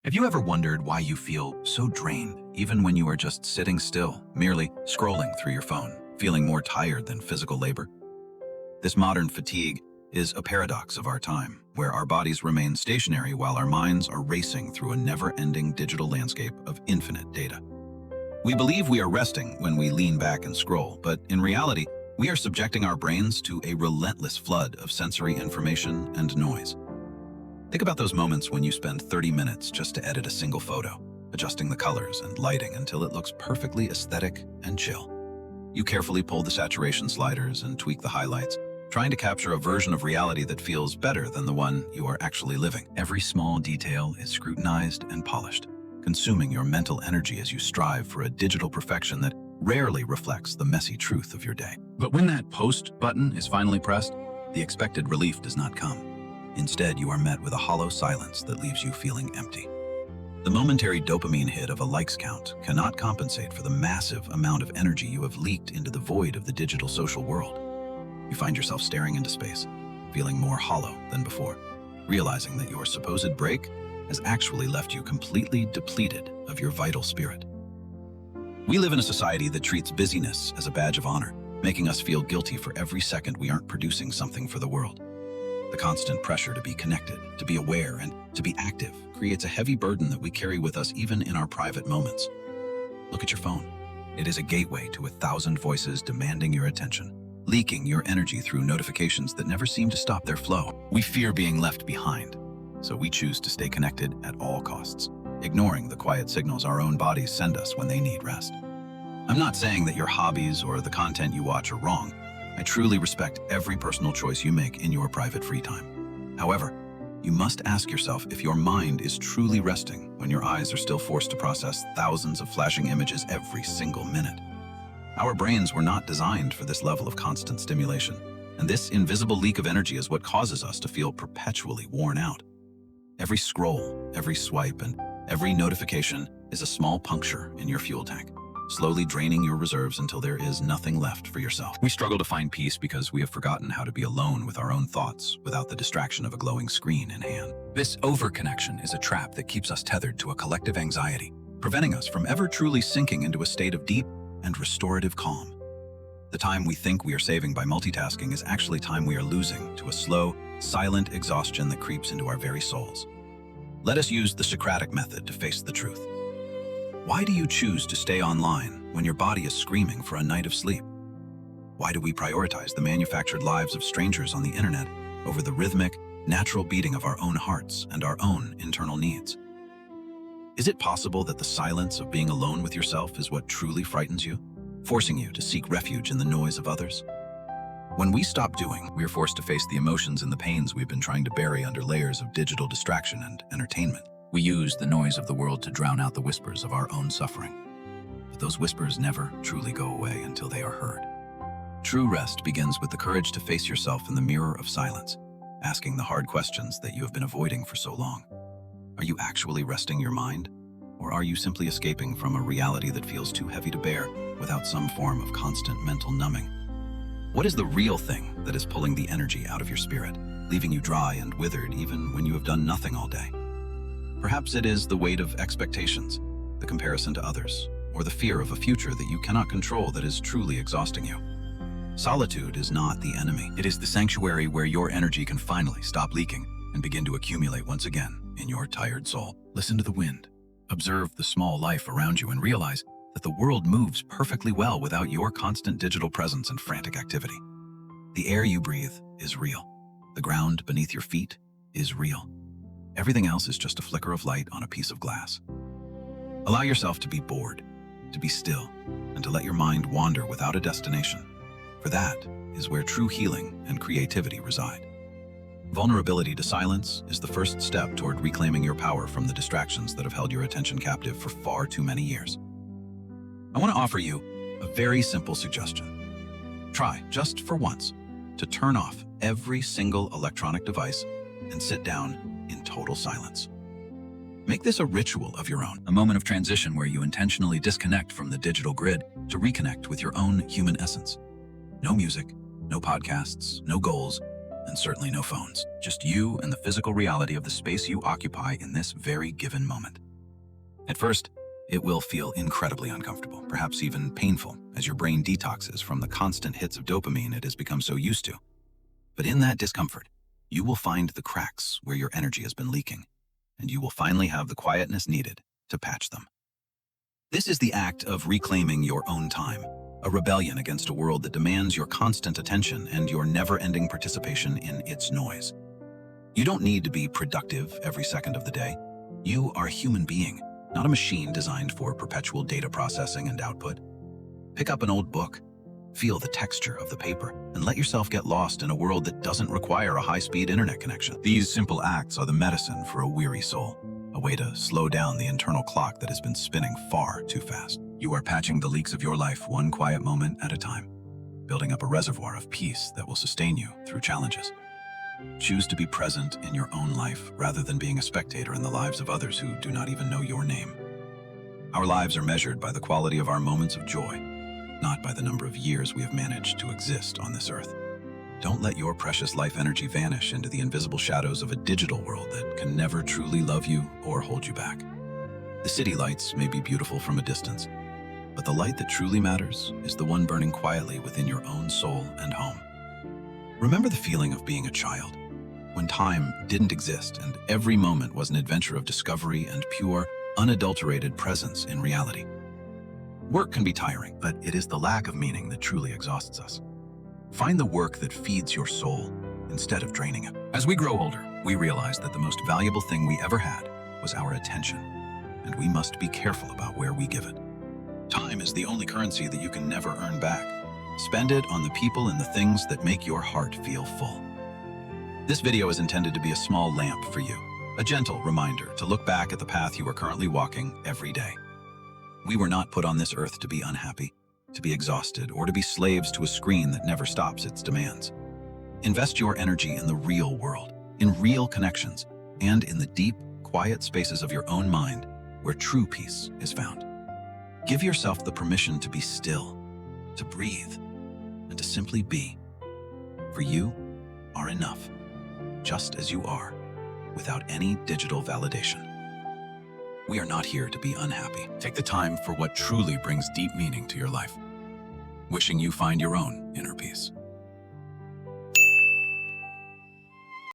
Have you ever wondered why you feel so drained, even when you are just sitting still, merely scrolling through your phone, feeling more tired than physical labor? This modern fatigue is a paradox of our time, where our bodies remain stationary while our minds are racing through a never-ending digital landscape of infinite data. We believe we are resting when we lean back and scroll, but in reality, we are subjecting our brains to a relentless flood of sensory information and noise. Think about those moments when you spend 30 minutes just to edit a single photo, adjusting the colors and lighting until it looks perfectly aesthetic and chill. You carefully pull the saturation sliders and tweak the highlights, trying to capture a version of reality that feels better than the one you are actually living. Every small detail is scrutinized and polished, consuming your mental energy as you strive for a digital perfection that rarely reflects the messy truth of your day. But when that post button is finally pressed, the expected relief does not come. Instead, you are met with a hollow silence that leaves you feeling empty. The momentary dopamine hit of a likes count cannot compensate for the massive amount of energy you have leaked into the void of the digital social world. You find yourself staring into space, feeling more hollow than before, realizing that your supposed break has actually left you completely depleted of your vital spirit. We live in a society that treats busyness as a badge of honor, making us feel guilty for every second we aren't producing something for the world. The constant pressure to be connected, to be aware, and to be active creates a heavy burden that we carry with us even in our private moments. Look at your phone. It is a gateway to 1,000 voices demanding your attention, leaking your energy through notifications that never seem to stop their flow. We fear being left behind, so we choose to stay connected at all costs, ignoring the quiet signals our own bodies send us when they need rest. I'm not saying that your hobbies or the content you watch are wrong. I truly respect every personal choice you make in your private free time. However, you must ask yourself if your mind is truly resting when your eyes are still forced to process thousands of flashing images every single minute. Our brains were not designed for this level of constant stimulation, and this invisible leak of energy is what causes us to feel perpetually worn out. Every scroll, every swipe, and every notification is a small puncture in your fuel tank, slowly draining your reserves until there is nothing left for yourself. We struggle to find peace because we have forgotten how to be alone with our own thoughts without the distraction of a glowing screen in hand. This overconnection is a trap that keeps us tethered to a collective anxiety, preventing us from ever truly sinking into a state of deep and restorative calm. The time we think we are saving by multitasking is actually time we are losing to a slow, silent exhaustion that creeps into our very souls. Let us use the Socratic method to face the truth. Why do you choose to stay online when your body is screaming for a night of sleep? Why do we prioritize the manufactured lives of strangers on the internet over the rhythmic, natural beating of our own hearts and our own internal needs? Is it possible that the silence of being alone with yourself is what truly frightens you, forcing you to seek refuge in the noise of others? When we stop doing, we are forced to face the emotions and the pains we've been trying to bury under layers of digital distraction and entertainment. We use the noise of the world to drown out the whispers of our own suffering. But those whispers never truly go away until they are heard. True rest begins with the courage to face yourself in the mirror of silence, asking the hard questions that you have been avoiding for so long. Are you actually resting your mind? Or are you simply escaping from a reality that feels too heavy to bear without some form of constant mental numbing? What is the real thing that is pulling the energy out of your spirit, leaving you dry and withered even when you have done nothing all day? Perhaps it is the weight of expectations, the comparison to others, or the fear of a future that you cannot control that is truly exhausting you. Solitude is not the enemy. It is the sanctuary where your energy can finally stop leaking and begin to accumulate once again in your tired soul. Listen to the wind. Observe the small life around you and realize that the world moves perfectly well without your constant digital presence and frantic activity. The air you breathe is real. The ground beneath your feet is real. Everything else is just a flicker of light on a piece of glass. Allow yourself to be bored, to be still, and to let your mind wander without a destination. For that is where true healing and creativity reside. Vulnerability to silence is the first step toward reclaiming your power from the distractions that have held your attention captive for far too many years. I want to offer you a very simple suggestion. Try, just for once, to turn off every single electronic device and sit down in total silence. Make this a ritual of your own, a moment of transition where you intentionally disconnect from the digital grid to reconnect with your own human essence. No music, no podcasts, no goals, and certainly no phones. Just you and the physical reality of the space you occupy in this very given moment. At first, it will feel incredibly uncomfortable, perhaps even painful, as your brain detoxes from the constant hits of dopamine it has become so used to. But in that discomfort, you will find the cracks where your energy has been leaking, and you will finally have the quietness needed to patch them. This is the act of reclaiming your own time, a rebellion against a world that demands your constant attention and your never-ending participation in its noise. You don't need to be productive every second of the day. You are a human being, not a machine designed for perpetual data processing and output. Pick up an old book, feel the texture of the paper, and let yourself get lost in a world that doesn't require a high-speed internet connection. These simple acts are the medicine for a weary soul, a way to slow down the internal clock that has been spinning far too fast. You are patching the leaks of your life one quiet moment at a time, building up a reservoir of peace that will sustain you through challenges. Choose to be present in your own life rather than being a spectator in the lives of others who do not even know your name. Our lives are measured by the quality of our moments of joy, not by the number of years we have managed to exist on this earth. Don't let your precious life energy vanish into the invisible shadows of a digital world that can never truly love you or hold you back. The city lights may be beautiful from a distance, but the light that truly matters is the one burning quietly within your own soul and home. Remember the feeling of being a child, when time didn't exist and every moment was an adventure of discovery and pure, unadulterated presence in reality. Work can be tiring, but it is the lack of meaning that truly exhausts us. Find the work that feeds your soul instead of draining it. As we grow older, we realize that the most valuable thing we ever had was our attention, and we must be careful about where we give it. Time is the only currency that you can never earn back. Spend it on the people and the things that make your heart feel full. This video is intended to be a small lamp for you, a gentle reminder to look back at the path you are currently walking every day. We were not put on this earth to be unhappy, to be exhausted, or to be slaves to a screen that never stops its demands. Invest your energy in the real world, in real connections, and in the deep, quiet spaces of your own mind where true peace is found. Give yourself the permission to be still, to breathe, and to simply be. For you are enough, just as you are, without any digital validation. We are not here to be unhappy. Take the time for what truly brings deep meaning to your life. Wishing you find your own inner peace.